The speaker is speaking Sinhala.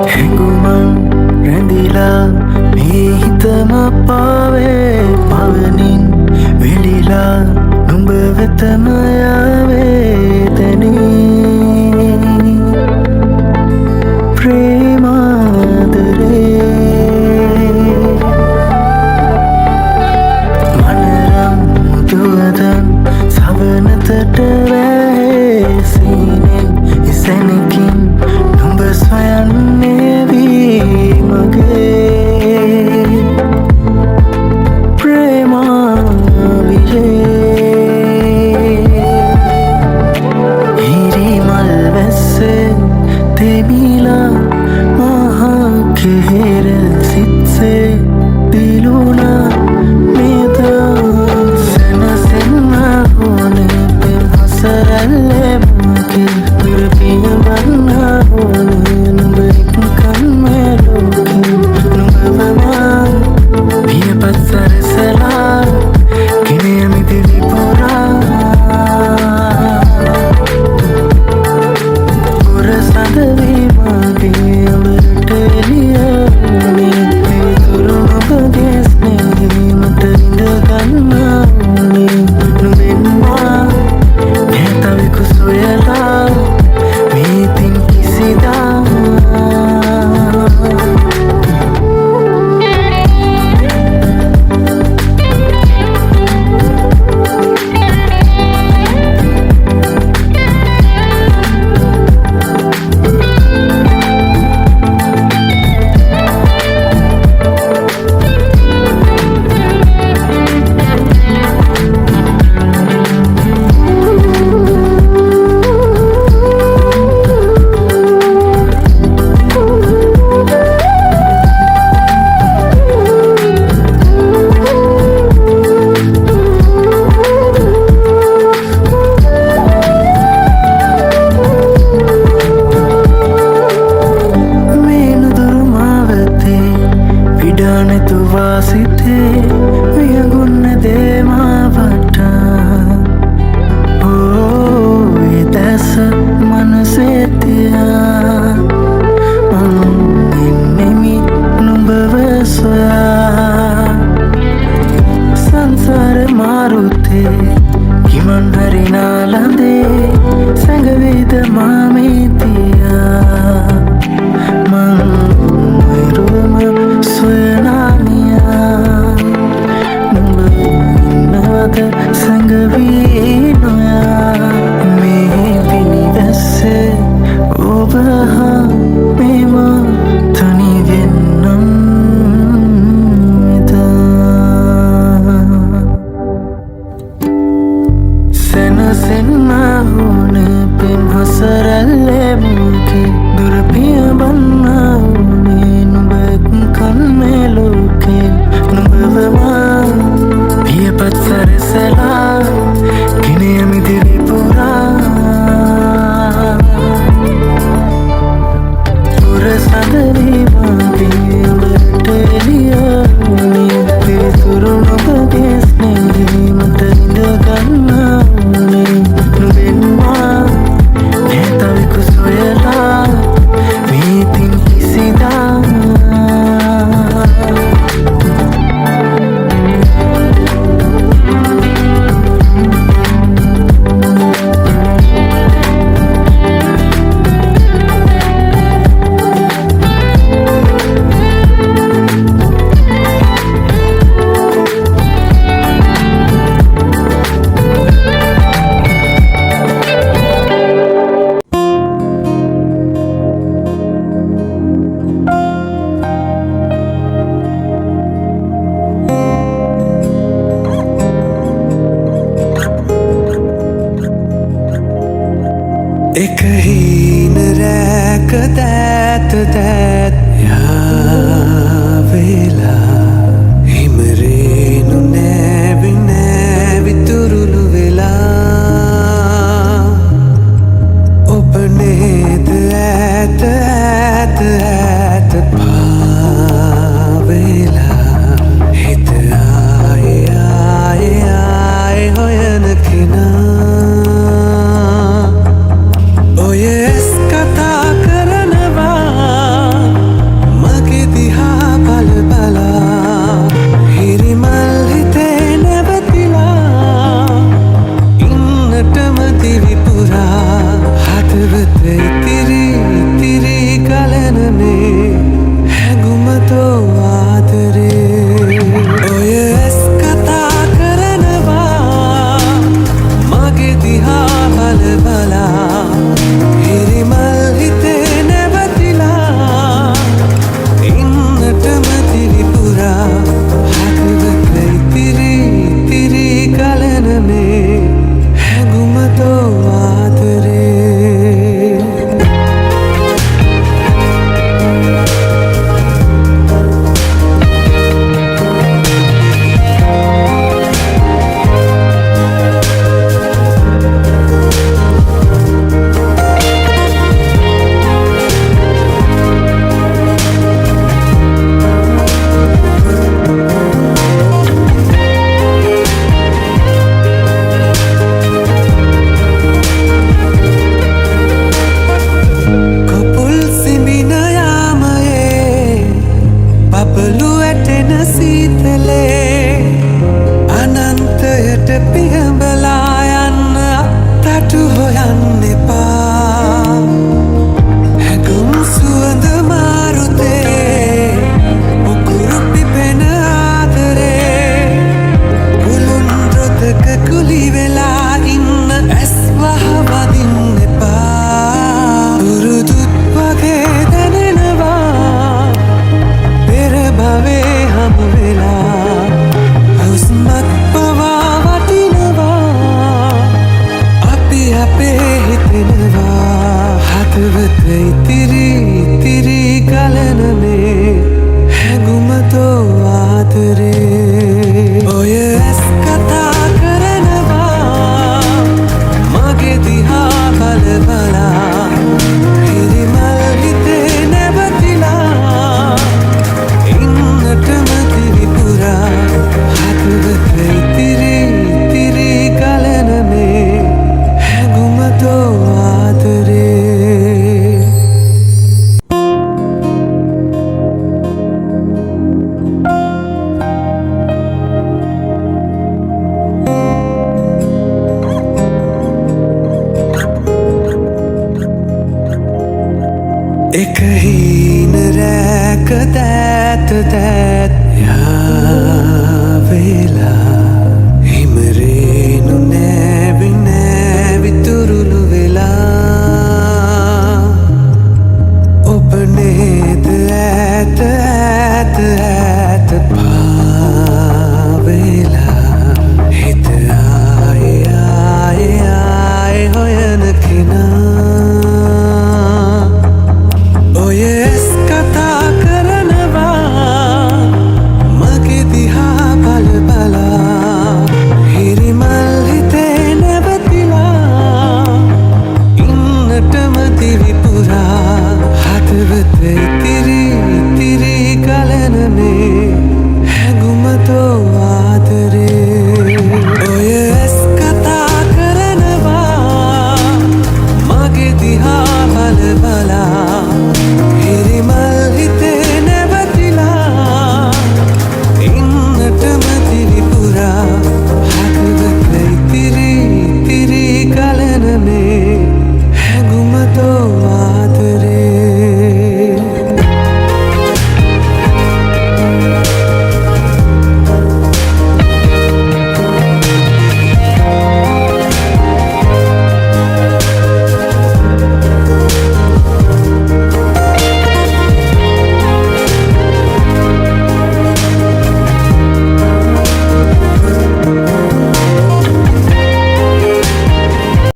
හැඟුමන් රැඳිලා මේ හිතම පාවේ පවනින් වෙලිලා නුඹ වෙතම යාවේ තැනී ප්‍රේමාදරේ මනරම් දුවදන් සවනතට වැහේ සීනෙන් ඉසැනකින් නුඹ සොයන්නේ වී මගේ ප්‍රේමා විජේ හිරිමල් වැස්සේ තෙබිලා මහා කෙහෙර සිත්සේ දිලුණා මේදා සැනසෙන්න ඕනේ පෙම් හසරල්ලේ මගේ දුරපිය වන්න ඕනේ නුඹ එක්කන්මේ ලෝකේ නුඹවමා පියපත් සරසලා ගෙනයමි දිවි පුරා පුර සඳවී මගේ ඔබට එළියෝනේ පිවිතුරු ඔබගේ ස්නේහේ මට ඉඳගන්න ඕනේ නුඹෙන්වා නැතවෙකු සොයලා මේතින් කිසිදා සිතේ වියගුන්න දේමාවට ඕයි දැස මනසේ තියා මං ඉන්නෙමි නුඹව සොයා සංසාර මාරුතේ කිමන් හරිනාලදේ සැඟවීද මාමේ තියා මං වරුම සොයනානියා නුඹ ඉන්නවද සැඟවී නොයා මේ පිනිවැස්සේ ඔබ හා මෙම තනිවෙන්නම් එදා සැනසෙන්න ඕනේ පෙම් හසරල්ලේ මුගේ දුරපිය බන්න ඕනේ නුඹ කන්මේ ලෝකේ නුඹවමා පියපත් සරසලා ගෙනයමි දිවි පුරා පුර සඳවී මගේ ඔබට එළියෝනේ පිවිතුරු ඔබගේ ස්නේහේ මට ඉඳගන්න ඕනේ නුඹෙන්වා නැතවෙකු සොයලා මේතින් කිසිදා एक हीन रैक दैत दैत यावेला हिमरेनु नैवि नैवि तुरुलु वेला ඔබනේද ඈත ඈත ඈත පාවෙලා හිත රැක දෑත දෑත